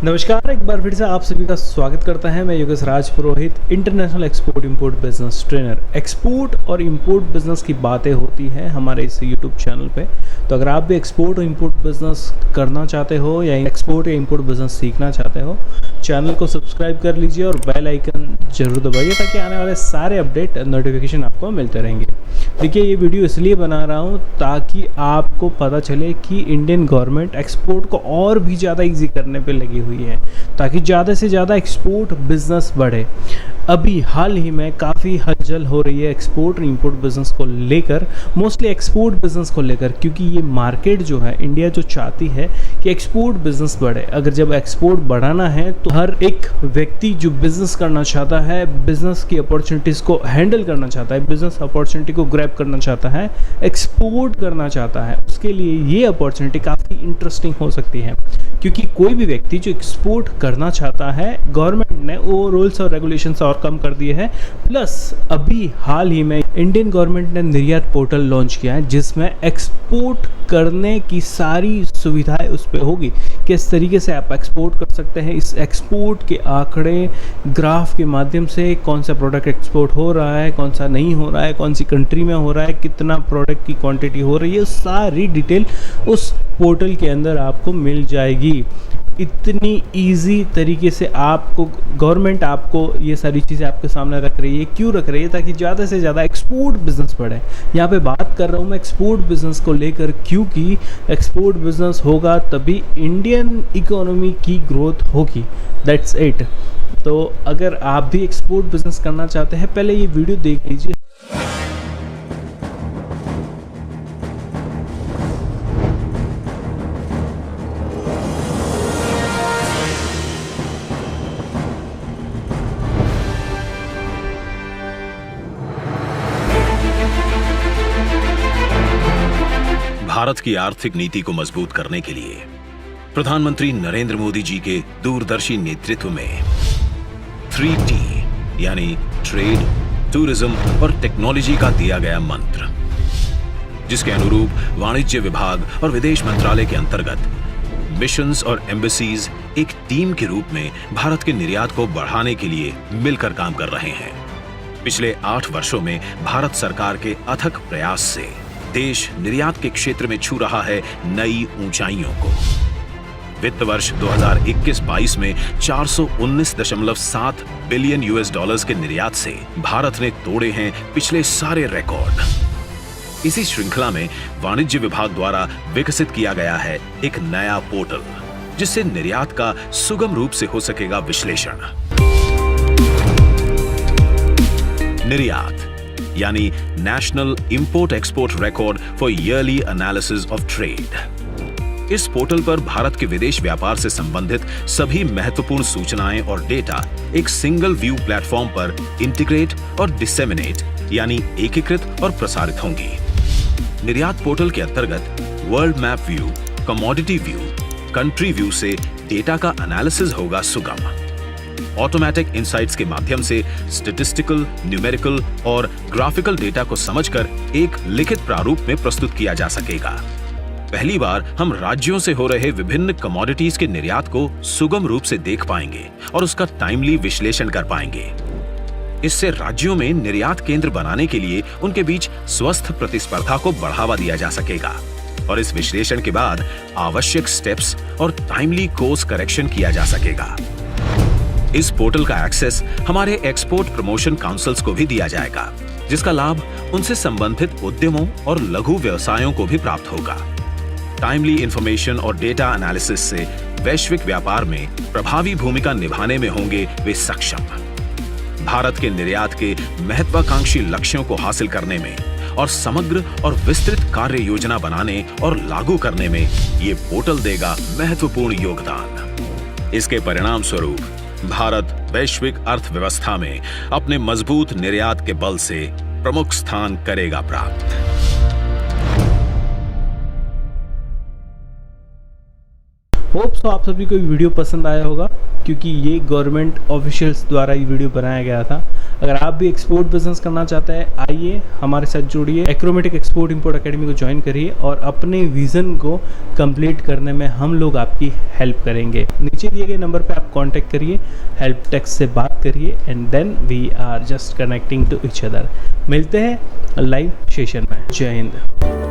नमस्कार, एक बार फिर से आप सभी का स्वागत करता है। मैं Yogesh Raj Purohit, international export import business trainer. Export और इंपोर्ट बिजनेस की बातें होती हैं हमारे इस यूट्यूब चैनल पे। तो अगर आप भी एक्सपोर्ट और इंपोर्ट बिजनेस करना चाहते हो या एक्सपोर्ट या इंपोर्ट बिजनेस सीखना चाहते हो, चैनल को सब्सक्राइब कर लीजिए और बेल आइकन जरूर दबाइए ताकि आने वाले सारे अपडेट नोटिफिकेशन आपको मिलते रहेंगे। देखिए, ये वीडियो इसलिए बना रहा हूँ ताकि आपको पता चले कि इंडियन गवर्नमेंट एक्सपोर्ट को और भी ज़्यादा ईजी करने पे लगी हुई है ताकि ज़्यादा से ज़्यादा एक्सपोर्ट बिजनेस बढ़े। अभी हाल ही में काफ़ी हलचल हो रही है एक्सपोर्ट और इंपोर्ट बिजनेस को लेकर, मोस्टली एक्सपोर्ट बिजनेस को लेकर, क्योंकि ये मार्केट जो है, इंडिया जो चाहती है कि एक्सपोर्ट बिजनेस बढ़े। अगर जब एक्सपोर्ट बढ़ाना है तो हर एक व्यक्ति जो बिजनेस करना चाहता है, बिजनेस की अपॉर्चुनिटीज़ को हैंडल करना चाहता है, बिजनेस अपॉर्चुनिटी को ग्रैब करना चाहता है, एक्सपोर्ट करना चाहता है, उसके लिए ये अपॉर्चुनिटी काफ़ी इंटरेस्टिंग हो सकती है। क्योंकि कोई भी व्यक्ति जो एक्सपोर्ट करना चाहता है, गवर्नमेंट ने वो रूल्स और रेगुलेशंस और कम कर दिए हैं। प्लस अभी हाल ही में इंडियन गवर्नमेंट ने निर्यात पोर्टल लॉन्च किया है जिसमें एक्सपोर्ट करने की सारी सुविधाएं उस पर होगी। किस तरीके से आप एक्सपोर्ट कर सकते हैं, इस एक्सपोर्ट के आंकड़े ग्राफ के माध्यम से कौन सा प्रोडक्ट एक्सपोर्ट हो रहा है, कौन सा नहीं हो रहा है, कौन सी कंट्री में हो रहा है, कितना प्रोडक्ट की क्वांटिटी हो रही है, सारी डिटेल उस पोर्टल के अंदर आपको मिल जाएगी। इतनी इजी तरीके से आपको गवर्नमेंट आपको ये सारी चीज़ें आपके सामने रख रही है। क्यों रख रही है? ताकि ज़्यादा से ज़्यादा एक्सपोर्ट बिजनेस बढ़े। यहाँ पे बात कर रहा हूँ मैं एक्सपोर्ट बिजनेस को लेकर, क्योंकि एक्सपोर्ट बिजनेस होगा तभी इंडियन इकोनॉमी की ग्रोथ होगी। That's it. तो अगर आप भी एक्सपोर्ट बिजनेस करना चाहते हैं, पहले ये वीडियो देख लीजिए। भारत की आर्थिक नीति को मजबूत करने के लिए प्रधानमंत्री नरेंद्र मोदी जी के दूरदर्शी नेतृत्व में 3T यानी ट्रेड, टूरिज्म और टेक्नोलॉजी का दिया गया मंत्र, जिसके अनुरूप वाणिज्य विभाग और विदेश मंत्रालय के अंतर्गत मिशंस और एम्बेसीज एक टीम के रूप में भारत के निर्यात को बढ़ाने के लिए मिलकर काम कर रहे हैं। पिछले 8 वर्षों में भारत सरकार के अथक प्रयास से देश निर्यात के क्षेत्र में छू रहा है नई ऊंचाइयों को। वित्त वर्ष 2021-22 में 419.7 बिलियन यूएस डॉलर्स के निर्यात से भारत ने तोड़े हैं पिछले सारे रिकॉर्ड। इसी श्रृंखला में वाणिज्य विभाग द्वारा विकसित किया गया है एक नया पोर्टल, जिससे निर्यात का सुगम रूप से हो सकेगा विश्लेषण। निर्यात यानी national import export record for yearly analysis of trade. इस पोर्टल पर भारत के विदेश व्यापार से संबंधित सभी महत्वपूर्ण सूचनाएं और डेटा एक सिंगल व्यू प्लेटफॉर्म पर इंटीग्रेट और डिसेमिनेट यानी एकीकृत और प्रसारित होंगी। निर्यात पोर्टल के अंतर्गत world map view, commodity view, country view से डेटा का एनालिसिस होगा सुगम। ऑटोमेटिक इनसाइट्स के माध्यम से स्टैटिस्टिकल, न्यूमेरिकल और ग्राफिकल डेटा को समझकर एक लिखित प्रारूप में प्रस्तुत किया जा सकेगा। पहली बार हम राज्यों से हो रहे विभिन्न कमोडिटीज के निर्यात को सुगम रूप से देख पाएंगे और उसका टाइमली विश्लेषण कर पाएंगे। इससे राज्यों में निर्यात केंद्र बनाने के लिए उनके बीच स्वस्थ प्रतिस्पर्धा को बढ़ावा दिया जा सकेगा और इस विश्लेषण के बाद आवश्यक स्टेप्स और टाइमली कोर्स करेक्शन किया जा सकेगा। इस पोर्टल का एक्सेस हमारे एक्सपोर्ट प्रमोशन काउंसिल्स को भी दिया जाएगा, जिसका लाभ उनसे संबंधित उद्यमों और लघु व्यवसायों को भी प्राप्त होगा। टाइमली इंफॉर्मेशन और डेटा एनालिसिस से वैश्विक व्यापार में प्रभावी भूमिका निभाने में होंगे वे सक्षम। भारत के निर्यात के महत्वाकांक्षी लक्ष्यों को हासिल करने में और समग्र और विस्तृत कार्य योजना बनाने और लागू करने में ये पोर्टल देगा महत्वपूर्ण योगदान। इसके परिणाम स्वरूप भारत वैश्विक अर्थव्यवस्था में अपने मजबूत निर्यात के बल से प्रमुख स्थान करेगा प्राप्त। होप सो आप सभी को वीडियो पसंद आया होगा, क्योंकि ये गवर्नमेंट ऑफिशियल्स द्वारा ये वीडियो बनाया गया था। अगर आप भी एक्सपोर्ट बिजनेस करना चाहते हैं, आइए हमारे साथ जुड़िए, एक्रोमेटिक एक्सपोर्ट इंपोर्ट एकेडमी को ज्वाइन करिए और अपने विजन को कंप्लीट करने में हम लोग आपकी हेल्प करेंगे। नीचे दिए गए नंबर पे आप कांटेक्ट करिए, हेल्प डेस्क से बात करिए and then we are just connecting to each other. मिलते हैं लाइव सेशन में। जय हिंद।